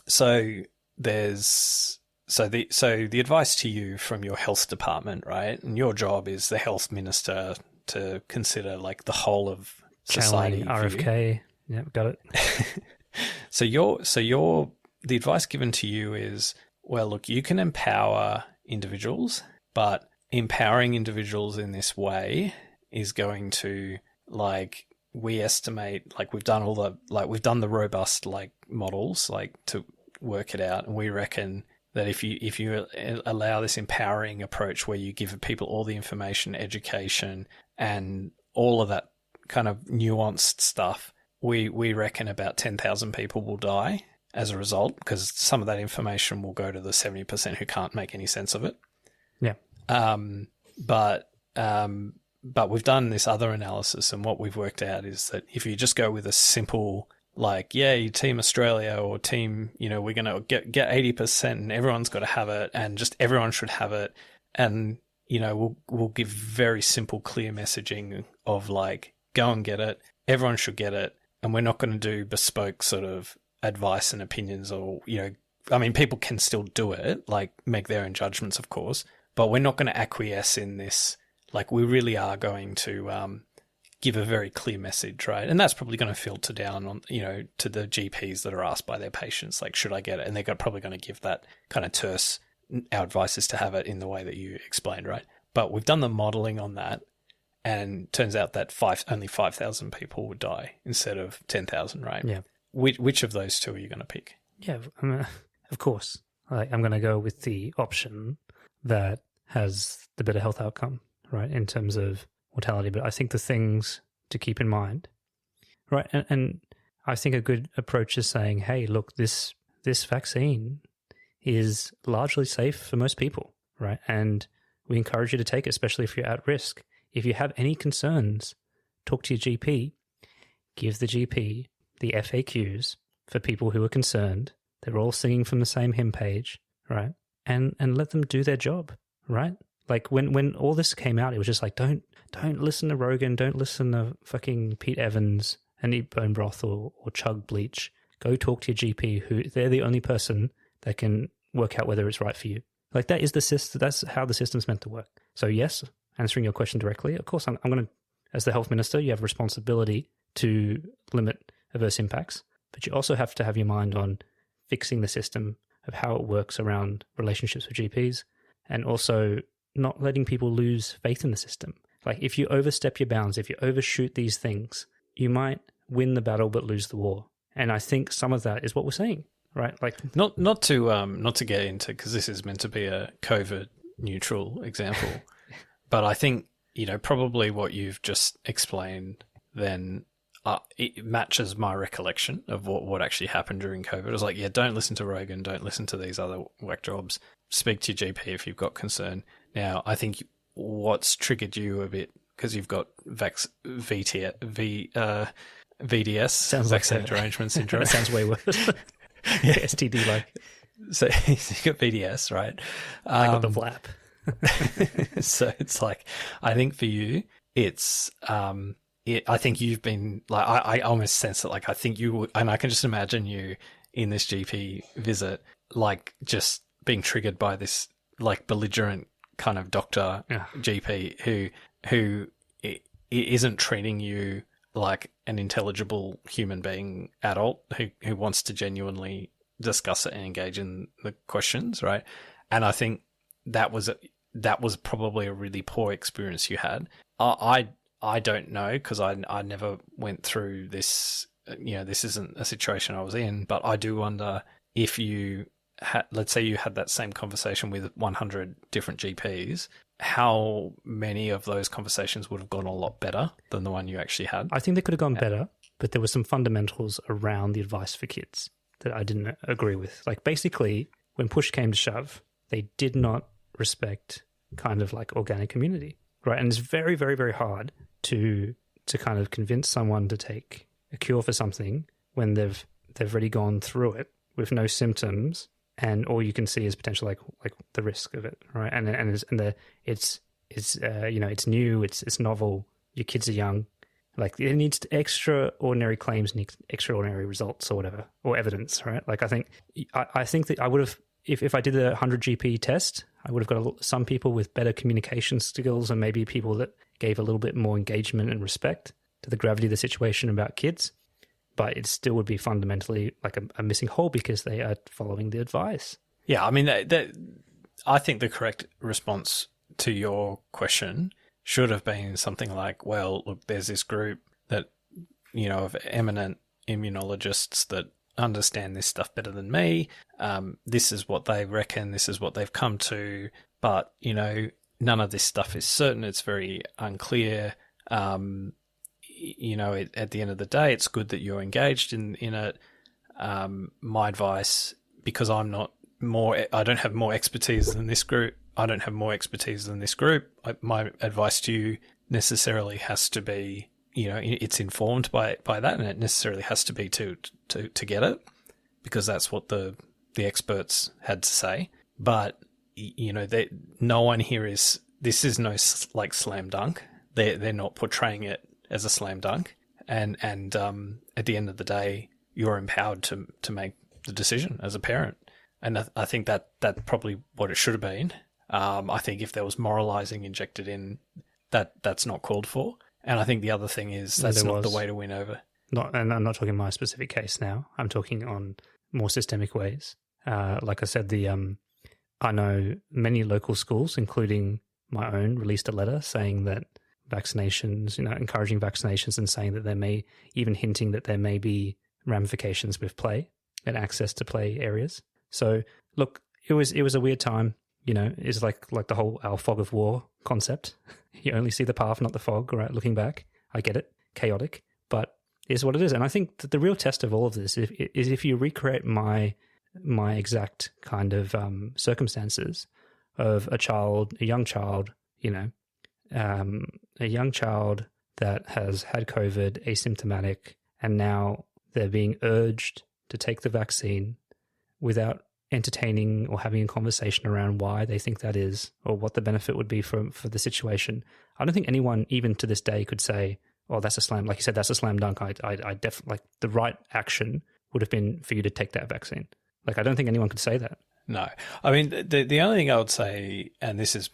So the advice to you from your health department, right? And your job is the health minister to consider like the whole of society. RFK. Yeah, got it. The advice given to you is, well, look, you can empower individuals, but empowering individuals in this way is going to, like, we estimate, like we've done the robust like models like to work it out, and we reckon that if you allow this empowering approach where you give people all the information, education, and all of that kind of nuanced stuff, we reckon about 10,000 people will die, as a result, because some of that information will go to the 70% who can't make any sense of it. Yeah. But we've done this other analysis, and what we've worked out is that if you just go with a simple, like, yeah, you Team Australia or team, we're going to get 80% and everyone's got to have it, and just everyone should have it. And, we'll give very simple, clear messaging of like, go and get it. Everyone should get it. And we're not going to do bespoke sort of advice and opinions or, people can still do it, like make their own judgments, of course, but we're not going to acquiesce in this. Like, we really are going to give a very clear message, right? And that's probably going to filter down on, to the GPs that are asked by their patients, like, should I get it? And they're probably going to give that kind of terse, our advice is to have it in the way that you explained, right? But we've done the modeling on that, and turns out that only 5,000 people would die instead of 10,000, right? Yeah. Which of those two are you going to pick? Yeah, of course. I'm going to go with the option that has the better health outcome, right, in terms of mortality. But I think the things to keep in mind, right, and I think a good approach is saying, hey, look, this vaccine is largely safe for most people, right? And we encourage you to take it, especially if you're at risk. If you have any concerns, talk to your GP, give the GP the FAQs for people who are concerned. They're all singing from the same hymn page, right? And let them do their job, right? Like when all this came out, it was just like, don't listen to Rogan, don't listen to fucking Pete Evans and eat bone broth or chug bleach. Go talk to your GP, who they're the only person that can work out whether it's right for you. Like, that is the system. That's how the system's meant to work. So yes, answering your question directly, of course, I'm going to, as the health minister, you have a responsibility to limit adverse impacts, but you also have to have your mind on fixing the system of how it works around relationships with GPs, and also not letting people lose faith in the system. Like, if you overstep your bounds, if you overshoot these things, you might win the battle but lose the war. And I think some of that is what we're seeing, right? Like, not to get into, because this is meant to be a COVID neutral example, but I think probably what you've just explained then. It matches my recollection of what actually happened during COVID. It was like, yeah, don't listen to Rogan, don't listen to these other whack jobs. Speak to your GP if you've got concern. Now, I think what's triggered you a bit, because you've got VDS, sounds vaccine like derangement syndrome. That sounds way worse. Yeah. STD like. So you've got VDS, right? I got the flap. So it's like, I think for you, it's I think you've been like, I almost sense it. Like, I think you would, and I can just imagine you in this GP visit, like, just being triggered by this like belligerent kind of doctor, GP who isn't treating you like an intelligible human being adult who wants to genuinely discuss it and engage in the questions, right? And I think that was probably a really poor experience you had. I don't know, because I never went through this. This isn't a situation I was in, but I do wonder if you had, let's say you had that same conversation with 100 different GPs, how many of those conversations would have gone a lot better than the one you actually had? I think they could have gone better, but there were some fundamentals around the advice for kids that I didn't agree with. Like, basically, when push came to shove, they did not respect kind of like organic community, right? And it's very, very, very hard to kind of convince someone to take a cure for something when they've already gone through it with no symptoms, and all you can see is potential like the risk of it, right? It's new, it's novel. Your kids are young. Like, it needs extraordinary claims, and extraordinary results, or whatever, or evidence, right? Like, I think that I would have, if I did the 100 GP test, I would have got some people with better communication skills, and maybe people that gave a little bit more engagement and respect to the gravity of the situation about kids. But it still would be fundamentally like a missing hole, because they are following the advice. Yeah, I mean, I think the correct response to your question should have been something like, well, look, there's this group that, of eminent immunologists that understand this stuff better than me. This is what they reckon. This is what they've come to. But, none of this stuff is certain. It's very unclear. At the end of the day, it's good that you're engaged in it. my advice, because I don't have more expertise than this group. My advice to you necessarily has to be, it's informed by that, and it necessarily has to be to get it, because that's what the experts had to say. But no one here this is no like slam dunk. They're not portraying it as a slam dunk, and at the end of the day, you're empowered to make the decision as a parent. And I think that's probably what it should have been. I think if there was moralizing injected in, that's not called for. And I think the other thing is that's not the way to win over. And I'm not talking my specific case now. I'm talking on more systemic ways. Like I said, I know many local schools, including my own, released a letter saying that vaccinations, encouraging vaccinations, and saying that even hinting that there may be ramifications with play and access to play areas. So look, it was a weird time. It's like the whole our fog of war concept. You only see the path, not the fog, right? Looking back, I get it, chaotic, but it's what it is. And I think that the real test of all of this is if you recreate my exact kind of circumstances of a young child, a young child that has had COVID, asymptomatic, and now they're being urged to take the vaccine without entertaining or having a conversation around why they think that is, or what the benefit would be for the situation. I don't think anyone, even to this day, could say, "Oh, that's a slam." Like you said, that's a slam dunk. I definitely, like, the right action would have been for you to take that vaccine. Like, I don't think anyone could say that. No, I mean the only thing I would say, and this is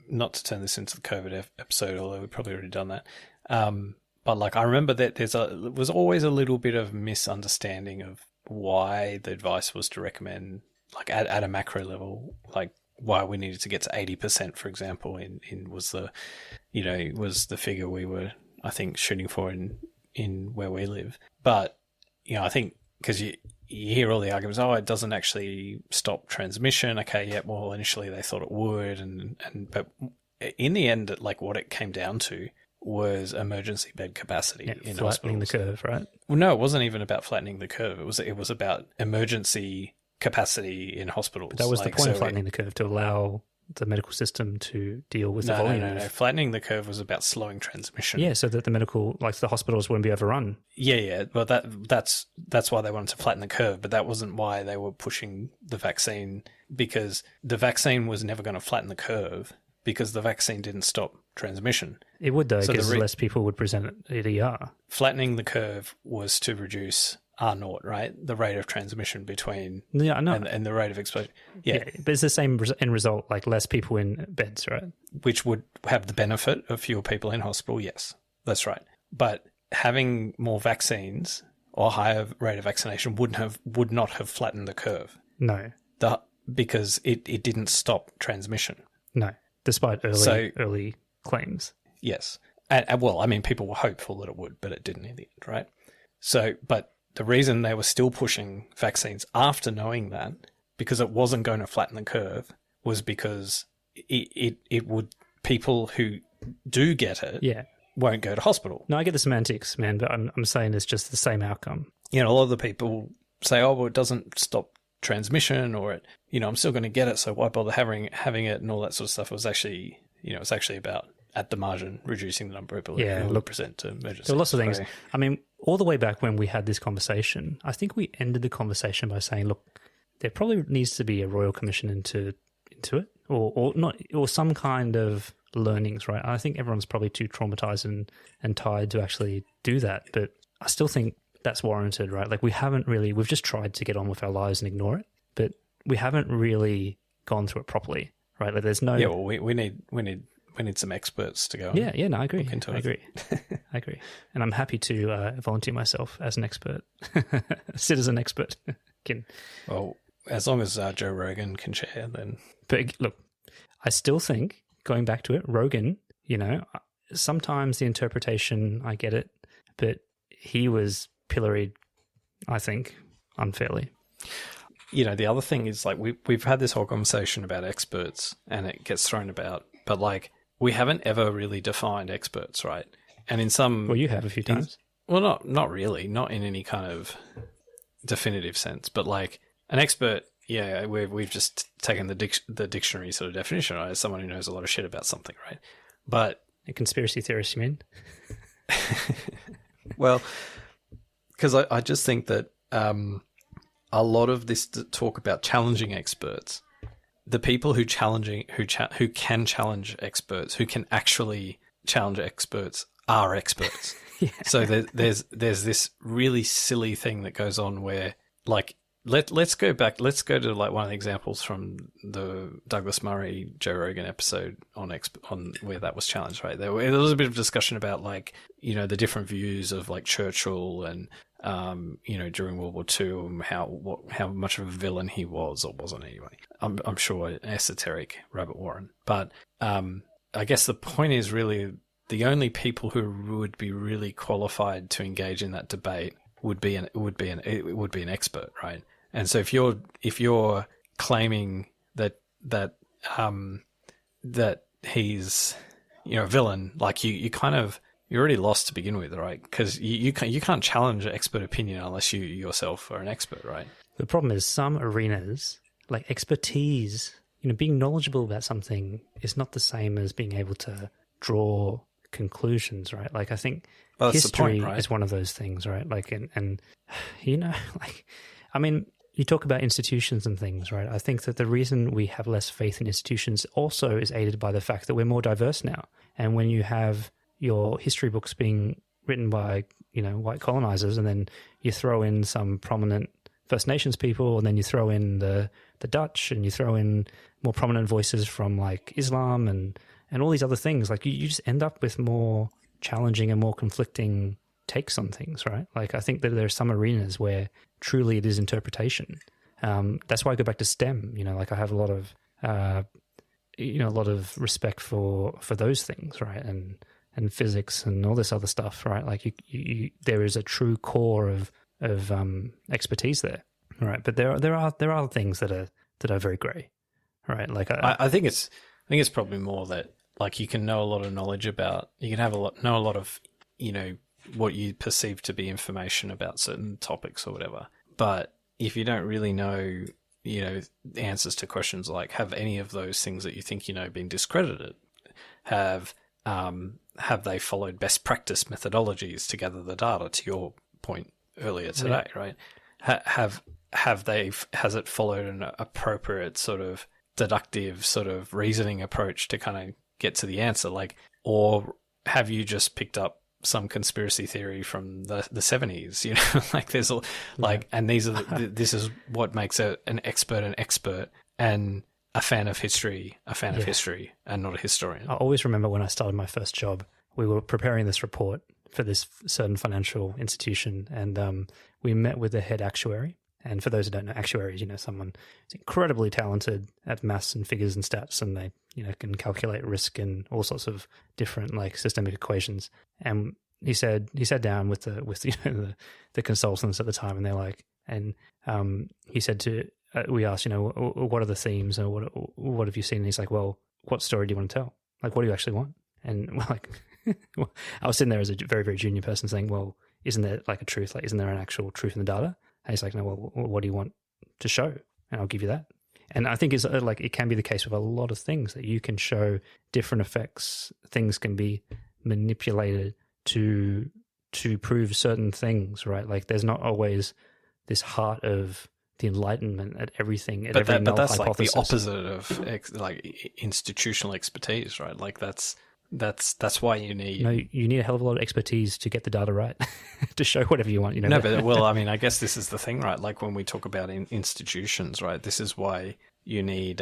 not to turn this into the COVID episode, although we've probably already done that. But like, I remember that there was always a little bit of misunderstanding of why the advice was to recommend, like at a macro level, like why we needed to get to 80%, for example, was the figure we were, I think, shooting for in where we live. But I think because you hear all the arguments, it doesn't actually stop transmission. Okay, yeah, well, initially they thought it would, but in the end, like, what it came down to was emergency bed capacity in flattening hospitals. the curve, right? Well, no, it wasn't even about flattening the curve. It was about emergency capacity in hospitals. But that was the point of flattening the curve, to allow the medical system to deal with the volume. No. Flattening the curve was about slowing transmission. Yeah, so that the hospitals wouldn't be overrun. Yeah. Well, that's why they wanted to flatten the curve, but that wasn't why they were pushing the vaccine, because the vaccine was never going to flatten the curve, because the vaccine didn't stop transmission. It would, though, because less people would present at ER. Flattening the curve was to reduce R0, right? The rate of transmission between and the rate of exposure. Yeah, but it's the same end result, like less people in beds, right? Which would have the benefit of fewer people in hospital, yes, that's right. But having more vaccines or higher rate of vaccination would not have flattened the curve. No. Because it didn't stop transmission. No, despite early claims. Yes. And well, I mean, people were hopeful that it would, but it didn't in the end, right? So, but the reason they were still pushing vaccines after knowing that, because it wasn't going to flatten the curve, was because it would, people who do get it won't go to hospital. No, I get the semantics, man, but I'm saying it's just the same outcome. A lot of the people say, oh, well, it doesn't stop transmission, or I'm still going to get it, so why bother having it, and all that sort of stuff. It was actually, it's actually about, at the margin, reducing the number of people who present to emergency. There were lots of things. I mean, all the way back when we had this conversation, I think we ended the conversation by saying, look, there probably needs to be a royal commission into it, or some kind of learnings, right? I think everyone's probably too traumatized and tired to actually do that, but I still think that's warranted, right? Like, we've just tried to get on with our lives and ignore it, but we haven't really gone through it properly, right? Like, there's no... Yeah, well, we need some experts to go. Yeah, no, I agree. I agree. And I'm happy to volunteer myself as an expert, citizen expert. Well, as long as Joe Rogan can share, then. But look, I still think, going back to it, Rogan, sometimes the interpretation, I get it, but he was pilloried, I think, unfairly. The other thing is, like, we've had this whole conversation about experts, and it gets thrown about, but, like, we haven't ever really defined experts, right? And in some... Well, you have a few times. Well, not really. Not in any kind of... definitive sense. But like an expert, yeah, we've just taken the dictionary sort of definition, right? As someone who knows a lot of shit about something, right? But A conspiracy theorist, you mean? well, because I just think that a lot of this talk about challenging experts, the people who can challenge experts, who can actually challenge experts, are experts. Yeah. So there's this really silly thing that goes on where, like, let's go back. Let's go to like one of the examples from the Douglas Murray Joe Rogan episode on where that was challenged. Right, there was a bit of discussion about, like, you know, the different views of like Churchill and you know, during World War II, and how much of a villain he was or wasn't. Anyway, I'm sure an esoteric rabbit warren, but I guess the point is really the only people who would be really qualified to engage in that debate would be an expert, right? And so if you're claiming that he's, you know, a villain, like you're already lost to begin with, right? Because you can't challenge expert opinion unless you yourself are an expert, right? The problem is some arenas, like expertise, you know, being knowledgeable about something is not the same as being able to draw conclusions, right? Like, I think history is one of those things, right? Like, and you know, like, I mean, you talk about institutions and things, right? I think that the reason we have less faith in institutions also is aided by the fact that we're more diverse now. And when you have your history books being written by, you know, white colonizers, and then you throw in some prominent First Nations people, and then you throw in the Dutch, and you throw in more prominent voices from like Islam and all these other things, like you just end up with more challenging and more conflicting takes on things, right? Like, I think that there are some arenas where truly it is interpretation. That's why I go back to STEM. You know, like, I have a lot of respect for those things, right? And physics and all this other stuff, right? Like, there is a true core of expertise there, right? But there are things that are very grey, right? Like, I think it's probably more that, like, you can know a lot of knowledge about, you can know a lot of, you know, what you perceive to be information about certain topics or whatever. But if you don't really know, you know, answers to questions like, have any of those things that you think you know been discredited? Have they followed best practice methodologies to gather the data, to your point earlier today, right? Has it followed an appropriate sort of deductive sort of reasoning approach to kind of get to the answer? Like, or have you just picked up some conspiracy theory from the 70s, you know? Like, there's like, and these are this is what makes an expert and a fan of history of history, and not a historian. I always remember when I started my first job, we were preparing this report for this certain financial institution, and we met with the head actuary. And for those who don't know, actuaries, you know, someone who's incredibly talented at maths and figures and stats, and they, you know, can calculate risk and all sorts of different, like, systemic equations. And he sat down with you know, the consultants at the time, and they're like, and he said to we asked, you know, what are the themes, or what have you seen? And he's like, well, what story do you want to tell? Like, what do you actually want? And we're like, I was sitting there as a very, very junior person saying, well, isn't there like a truth? Like, isn't there an actual truth in the data? And he's like, no, well, what do you want to show? And I'll give you that. And I think it's like, it can be the case with a lot of things, that you can show different effects. Things can be manipulated to prove certain things, right? Like, there's not always this heart of the Enlightenment at everything, at every null hypothesis. Like the opposite of like institutional expertise, right? Like, that's why you need... No, you need a hell of a lot of expertise to get the data right, to show whatever you want. You know. No, but, well, I mean, I guess this is the thing, right? Like, when we talk about institutions, right? This is why you need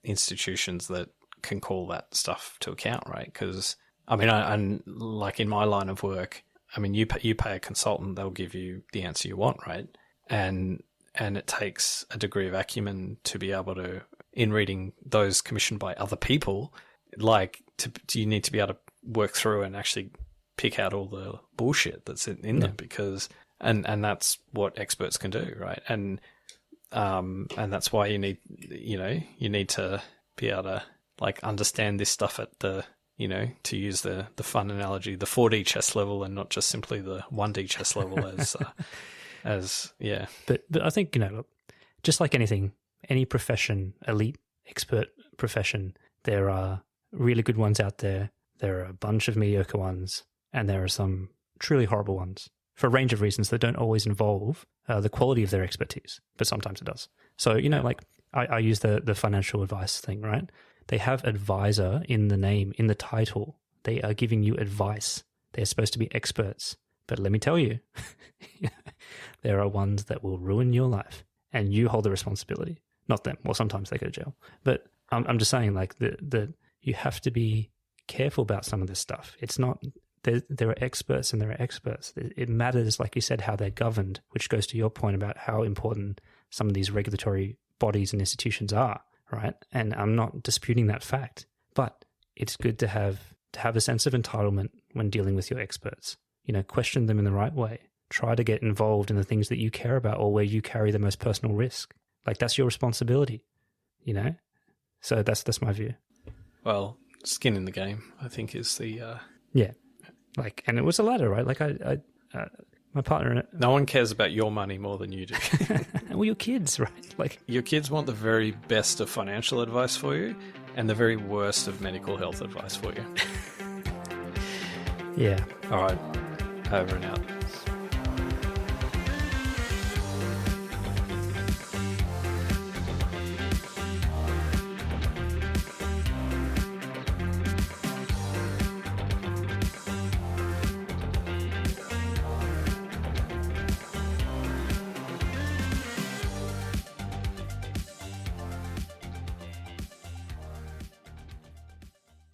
institutions that can call that stuff to account, right? Because, I mean, like, in my line of work, I mean, you pay a consultant, they'll give you the answer you want, right? And it takes a degree of acumen to be able to, in reading those commissioned by other people, like, you need to be able to work through and actually pick out all the bullshit that's in them, because and that's what experts can do, right? And that's why you need to be able to, like, understand this stuff at the, you know, to use the fun analogy, the 4D chess level, and not just simply the 1D chess level, But I think, look, just like anything, any profession, elite, expert profession, there are really good ones out there. There are a bunch of mediocre ones, and there are some truly horrible ones for a range of reasons that don't always involve the quality of their expertise, but sometimes it does. So, like I use the financial advice thing, right? They have advisor in the name, in the title. They are giving you advice. They're supposed to be experts. But let me tell you, there are ones that will ruin your life, and you hold the responsibility, not them. Well, sometimes they go to jail. But I'm just saying, like, the you have to be careful about some of this stuff. It's not, there are experts and there are experts. It matters, like you said, how they're governed, which goes to your point about how important some of these regulatory bodies and institutions are, right? And I'm not disputing that fact, but it's good to have a sense of entitlement when dealing with your experts. Question them in the right way. Try to get involved in the things that you care about or where you carry the most personal risk. Like, that's your responsibility, So that's my view. Well, skin in the game, I think, is the... Yeah. Like, and it was a ladder, right? Like, I my partner in it... No one cares about your money more than you do. Well, your kids, right? Like, your kids want the very best of financial advice for you and the very worst of medical health advice for you. Yeah. All right. Over and out.